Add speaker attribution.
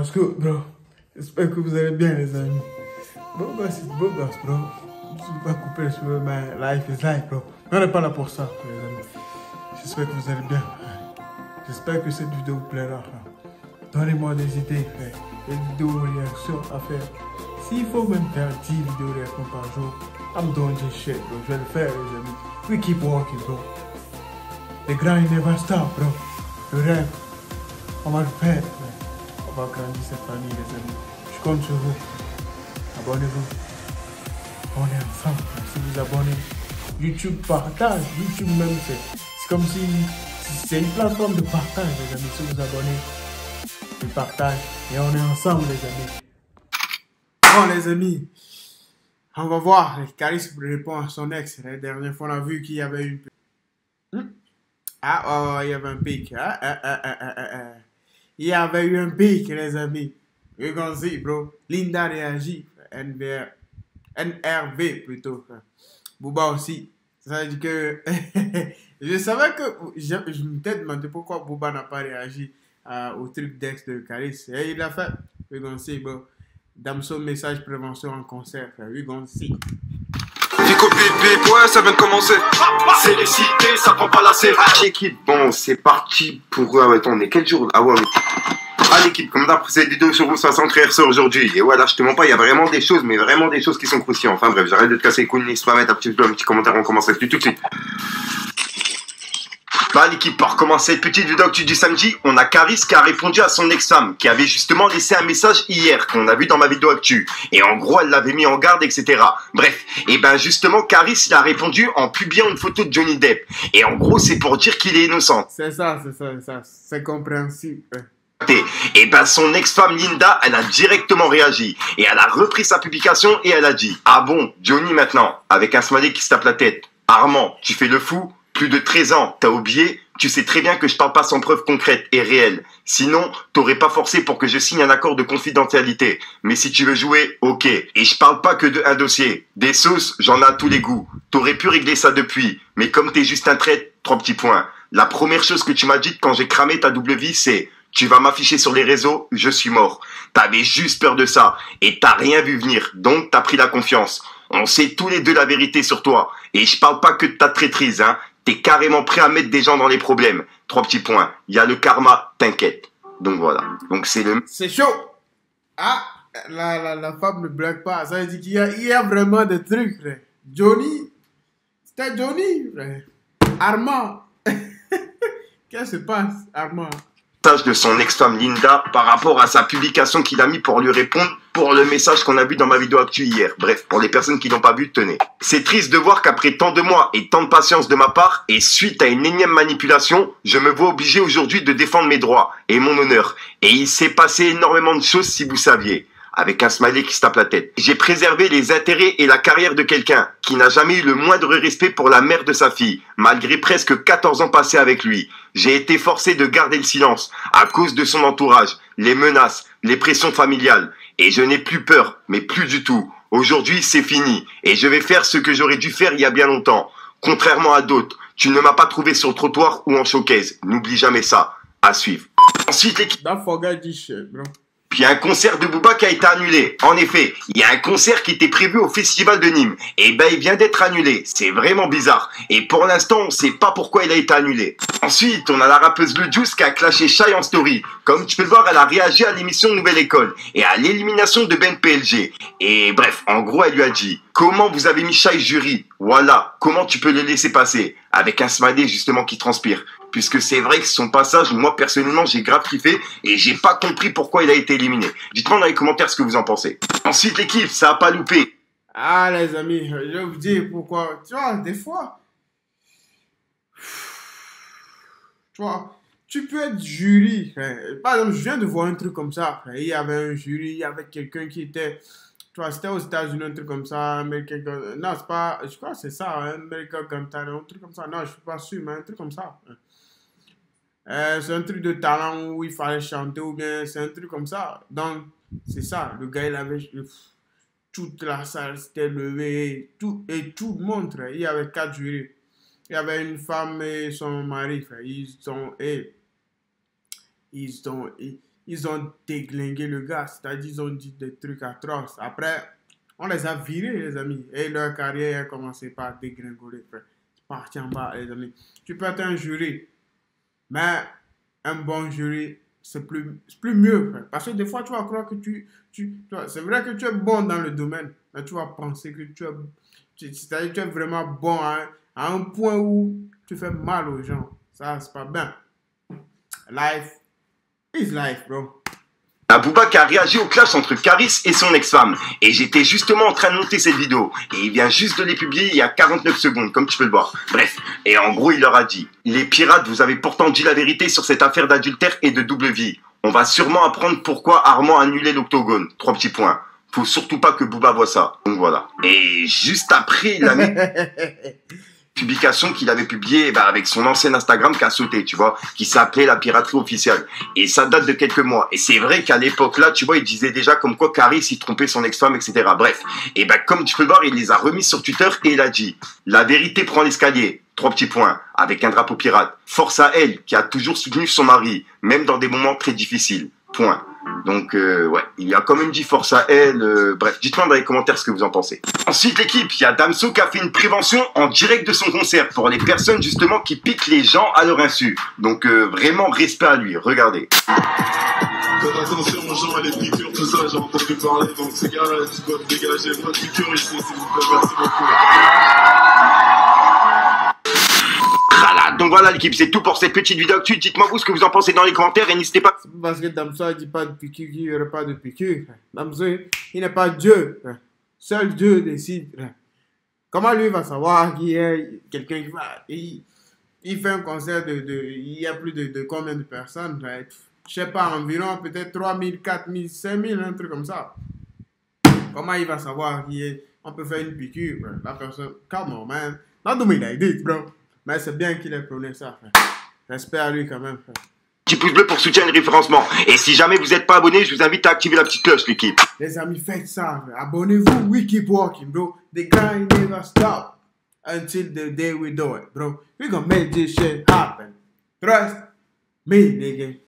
Speaker 1: Parce que, bro, j'espère que vous allez bien, les amis. Beau gosse, beau gosse, bro. Je ne vais pas couper les cheveux, mais life is life, bro. On n'est pas là pour ça, les amis. J'espère que vous allez bien. J'espère que cette vidéo vous plaira. Donnez-moi des idées, frère. Des vidéos réactions à faire. S'il faut même faire 10 vidéos réactions par jour, I'm doing this shit, bro. Je vais le faire, les amis. We keep walking, bro. The grind never stop, bro. Le rêve, on va le faire, frère. On va grandir cette famille, les amis. Je compte sur vous. Abonnez-vous. On est ensemble. Si vous abonnez, YouTube partage. YouTube même, c'est comme si c'est une plateforme de partage, les amis. Si vous abonnez, je partage. Et on est ensemble, les amis. Bon, les amis, on va voir. Caris répond à son ex. La dernière fois, on a vu qu'il y avait une... Ah, oh, il y avait un pic. Il y avait eu un pic, les amis. We're gonna see, bro. Linda réagit. NRV plutôt. Booba aussi. Ça veut dire que... je savais que... Je me suis demandé pourquoi Booba n'a pas réagi au truc d'ex de Caris. Et il l'a fait. We're gonna see, bro. Damso message prévention en concert. We're gonna see.
Speaker 2: Vico Bip, ouais, ça vient de commencer. C'est les cités, ça prend pas la série. L'équipe, bon, c'est parti pour... attends, on est quel jour? Ah ouais, l'équipe, comme d'hab, c'est des 2 sur vous 500 RC aujourd'hui. Et ouais, là, je te mens pas, il y a vraiment des choses, mais vraiment des choses qui sont croustillantes. Enfin bref, j'arrête de te casser les couilles, n'hésite pas à mettre un petit commentaire, on commence tout de suite. Bah l'équipe, pour commencer cette petite vidéo actu du samedi, on a Caris qui a répondu à son ex-femme, qui avait justement laissé un message hier, qu'on a vu dans ma vidéo actu. Et en gros, elle l'avait mis en garde, etc. Bref, et ben justement, Caris, il a répondu en publiant une photo de Johnny Depp. Et en gros, c'est pour dire qu'il est innocent.
Speaker 1: C'est ça, c'est compréhensible.
Speaker 2: Et ben son ex-femme Linda, elle a directement réagi. Et elle a repris sa publication et elle a dit: ah bon, Johnny maintenant, avec un smiley qui se tape la tête. Armand, tu fais le fou? Plus de 13 ans, t'as oublié? Tu sais très bien que je parle pas sans preuve concrète et réelle. Sinon, t'aurais pas forcé pour que je signe un accord de confidentialité. Mais si tu veux jouer, ok. Et je parle pas que de un dossier. Des sauces, j'en ai à tous les goûts. T'aurais pu régler ça depuis. Mais comme t'es juste un traître, 3 petits points. La première chose que tu m'as dit quand j'ai cramé ta double vie, c'est: tu vas m'afficher sur les réseaux, je suis mort. T'avais juste peur de ça. Et t'as rien vu venir. Donc t'as pris la confiance. On sait tous les deux la vérité sur toi. Et je parle pas que de ta traîtrise, hein. T'es carrément prêt à mettre des gens dans les problèmes. 3 petits points. Il y a le karma, t'inquiète. Donc voilà. Donc c'est le...
Speaker 1: C'est chaud. Ah, la femme ne blague pas. Ça veut dire qu'il y a vraiment des trucs, frère. Johnny. C'était Johnny, frère. Armand. Qu'est-ce qui se passe, Armand?
Speaker 2: De son ex-femme Linda par rapport à sa publication qu'il a mis pour lui répondre pour le message qu'on a vu dans ma vidéo actu hier. Bref, pour les personnes qui n'ont pas vu, tenez. C'est triste de voir qu'après tant de mois et tant de patience de ma part, et suite à une énième manipulation, je me vois obligé aujourd'hui de défendre mes droits et mon honneur. Et il s'est passé énormément de choses si vous saviez. Avec un smiley qui se tape la tête. J'ai préservé les intérêts et la carrière de quelqu'un qui n'a jamais eu le moindre respect pour la mère de sa fille, malgré presque 14 ans passés avec lui. J'ai été forcé de garder le silence à cause de son entourage, les menaces, les pressions familiales. Et je n'ai plus peur, mais plus du tout. Aujourd'hui, c'est fini. Et je vais faire ce que j'aurais dû faire il y a bien longtemps. Contrairement à d'autres, tu ne m'as pas trouvé sur le trottoir ou en showcase. N'oublie jamais ça. À suivre. Ensuite, l'équipe...
Speaker 1: Don't forget this shit, bro.
Speaker 2: Puis il y a un concert de Booba qui a été annulé. En effet, il y a un concert qui était prévu au Festival de Nîmes. Et ben il vient d'être annulé. C'est vraiment bizarre. Et pour l'instant, on sait pas pourquoi il a été annulé. Ensuite, on a la rappeuse Le Juice qui a clashé Shai en story. Comme tu peux le voir, elle a réagi à l'émission Nouvelle École et à l'élimination de Ben PLG. Et bref, en gros, elle lui a dit: comment vous avez mis Shai jury? Voilà, comment tu peux le laisser passer? Avec un smiley justement qui transpire. Puisque c'est vrai que son passage, moi personnellement, j'ai grave kiffé et j'ai pas compris pourquoi il a été éliminé. Dites-moi dans les commentaires ce que vous en pensez. Ensuite, l'équipe, ça a pas loupé.
Speaker 1: Ah, les amis, je vais vous dire pourquoi. Tu vois, des fois, tu vois, tu peux être jury. Par exemple, je viens de voir un truc comme ça. Il y avait un jury, il y avait quelqu'un qui était... Tu vois, c'était aux États-Unis, un truc comme ça. Non, c'est pas... Je crois que c'est ça, American Got Talent, un truc comme ça. Non, je suis pas sûr, mais un truc comme ça. C'est un truc de talent où il fallait chanter ou bien c'est un truc comme ça. Donc, c'est ça. Le gars, il avait... Toute la salle s'était levée. Et tout le monde, il y avait 4 jurys. Il y avait une femme et son mari, frère. ils ont déglingué le gars, c'est-à-dire ils ont dit des trucs atroces. Après, on les a virés, les amis, et leur carrière a commencé par dégringoler, frère. C'est parti en bas, les amis. Tu peux être un jury, mais un bon jury, c'est plus mieux, frère. Parce que des fois, tu vas croire que c'est vrai que tu es bon dans le domaine, mais tu vas penser que c'est-à-dire que tu es vraiment bon à un point où tu fais mal aux gens. Ça, c'est pas bien. Life is life, bro.
Speaker 2: Booba qui a réagi au clash entre Caris et son ex-femme. Et j'étais justement en train de monter cette vidéo. Et il vient juste de les publier il y a 49 secondes, comme tu peux le voir. Bref, et en gros il leur a dit: les pirates, vous avez pourtant dit la vérité sur cette affaire d'adultère et de double vie. On va sûrement apprendre pourquoi Armand a annulé l'octogone. 3 petits points. Faut surtout pas que Booba voit ça. Donc voilà. Et juste après, il a mis publication qu'il avait publiée avec son ancien Instagram qui a sauté, tu vois, qui s'appelait La Piraterie Officielle. Et ça date de quelques mois. Et c'est vrai qu'à l'époque là, tu vois, il disait déjà comme quoi Caris il trompait son ex-femme, etc. Bref. Et comme tu peux le voir, il les a remis sur Twitter et il a dit: la vérité prend l'escalier. 3 petits points, avec un drapeau pirate. Force à elle, qui a toujours soutenu son mari, même dans des moments très difficiles. Point. Donc, ouais, il a quand même dit force à elle. Bref, dites-moi dans les commentaires ce que vous en pensez. Ensuite, l'équipe, il y a Damso qui a fait une prévention en direct de son concert pour les personnes, justement, qui piquent les gens à leur insu. Donc, vraiment, respect à lui. Regardez.
Speaker 3: Faites attention aux gens et les piqûres, tout ça, j'ai entendu parler. Donc, ces gars-là, tu dois te dégager. Pas de piqûres ici, s'il vous plaît. Merci beaucoup.
Speaker 2: Donc voilà l'équipe, c'est tout pour cette petite vidéo actu. Dites-moi vous ce que vous en pensez dans les commentaires et n'hésitez pas.
Speaker 1: Parce que Damso a dit pas de piqûre, qu'il n'y aurait pas de piqûre. Damso, il n'est pas Dieu. Seul Dieu décide. Comment lui va savoir qu'il y a quelqu'un qui va... Il fait un concert il y a plus de combien de personnes? Je sais pas, environ peut-être 3000, 4000, 5000, un truc comme ça. Comment il va savoir qu'on peut faire une piqûre? La personne, come on man. Not do me like this, bro. Mais c'est bien qu'il ait prôné ça, frère. Respect à lui quand même, frère.
Speaker 2: Petit pouce bleu pour soutien et référencement. Et si jamais vous n'êtes pas abonné, je vous invite à activer la petite cloche, l'équipe.
Speaker 1: Les amis, faites ça, frère. Abonnez-vous, we keep walking, bro. The grind never stop until the day we do it, bro. We gonna make this shit happen. Trust me, nigga.